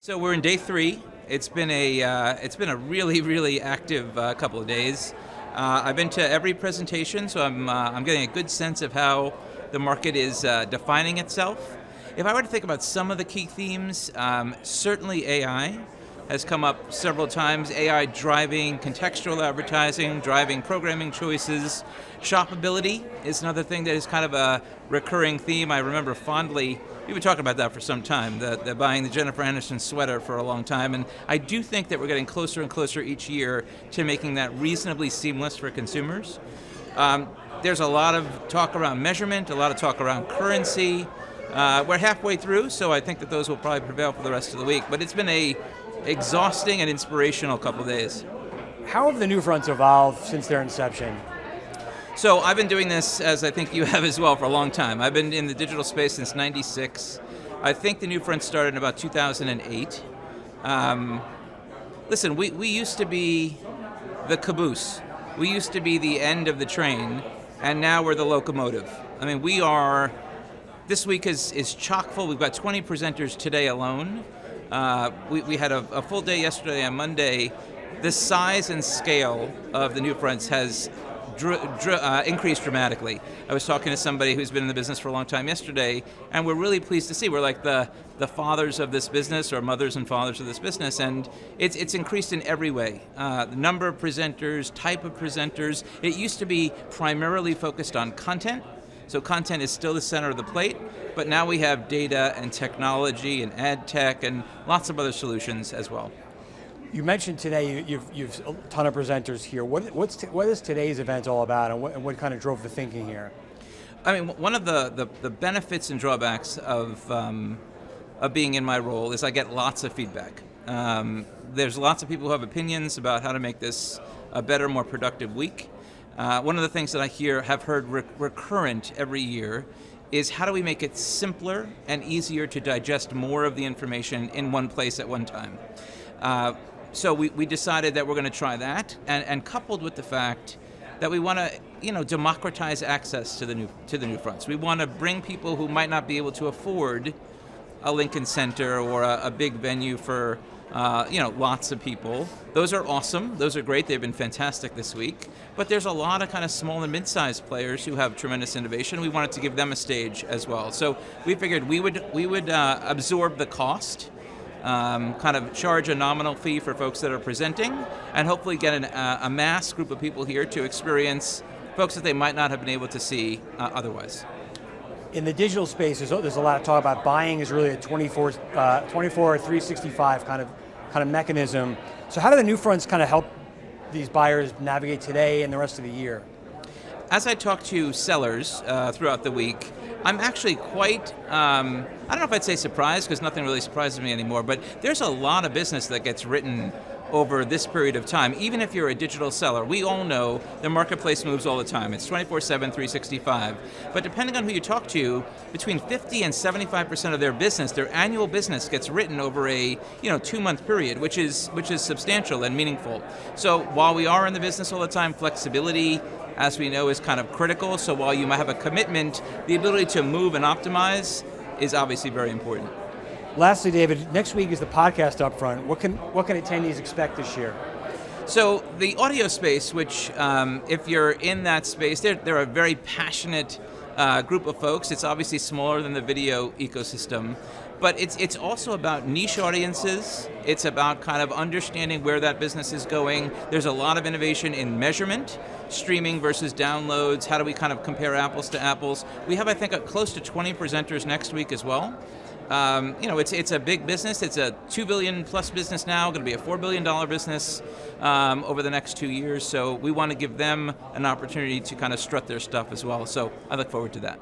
So we're in day 3. It's been a really active couple of days. I've been to every presentation, so I'm getting a good sense of how the market is defining itself. If I were to think about some of the key themes, certainly AI has come up several times. AI driving contextual advertising, driving programming choices. Shoppability is another thing that is kind of a recurring theme. I remember fondly, we've been talking about that for some time, the buying the Jennifer Aniston sweater for a long time, and I do think that we're getting closer and closer each year to making that reasonably seamless for consumers. There's a lot of talk around measurement, a lot of talk around currency. We're halfway through, so I think that those will probably prevail for the rest of the week, but it's been a exhausting and inspirational couple of days. How have the NewFronts evolved since their inception? So I've been doing this, as I think you have as well, for a long time. I've been in the digital space since '96. I think the NewFronts started in about 2008. Listen, we used to be the caboose. We used to be the end of the train, and now we're the locomotive. I mean, this week is chock full. We've got 20 presenters today alone. We had a full day yesterday and Monday. The size and scale of the NewFronts has increased dramatically. I was talking to somebody who's been in the business for a long time yesterday, and we're really pleased to see we're like the fathers of this business, or mothers and fathers of this business, and it's increased in every way. The number of presenters, type of presenters. It used to be primarily focused on content, so content is still the center of the plate, but now we have data and technology and ad tech and lots of other solutions as well. You mentioned today you've a ton of presenters here. What is today's event all about, and what kind of drove the thinking here? I mean, one of the benefits and drawbacks of being in my role is I get lots of feedback. There's lots of people who have opinions about how to make this a better, more productive week. One of the things that I have heard recurrent every year is how do we make it simpler and easier to digest more of the information in one place at one time. So we decided that we're going to try that, and coupled with the fact that we want to, democratize access to the NewFronts. We want to bring people who might not be able to afford a Lincoln Center or a big venue for lots of people. Those are awesome. Those are great. They've been fantastic this week. But there's a lot of kind of small and mid-sized players who have tremendous innovation. We wanted to give them a stage as well. So we figured we would absorb the cost. Kind of charge a nominal fee for folks that are presenting, and hopefully get a mass group of people here to experience folks that they might not have been able to see otherwise. In the digital space, there's a lot of talk about buying is really a 24 or 365 kind of mechanism. So how do the NewFronts kind of help these buyers navigate today and the rest of the year? As I talk to sellers throughout the week, I'm actually quite, I don't know if I'd say surprised, because nothing really surprises me anymore, but there's a lot of business that gets written over this period of time. Even if you're a digital seller, we all know the marketplace moves all the time. It's 24/7, 365. But depending on who you talk to, between 50 and 75% of their business, their annual business, gets written over a 2-month period, which is substantial and meaningful. So while we are in the business all the time, flexibility, as we know, is kind of critical. So while you might have a commitment, the ability to move and optimize is obviously very important. Lastly, David, next week is the podcast upfront. What can attendees expect this year? So the audio space, which if you're in that space, they're a very passionate group of folks. It's obviously smaller than the video ecosystem, but it's also about niche audiences. It's about kind of understanding where that business is going. There's a lot of innovation in measurement, streaming versus downloads. How do we kind of compare apples to apples? We have, I think, close to 20 presenters next week as well. It's a big business. It's a $2 billion plus business now, going to be a $4 billion business over the next 2 years. So we want to give them an opportunity to kind of strut their stuff as well. So I look forward to that.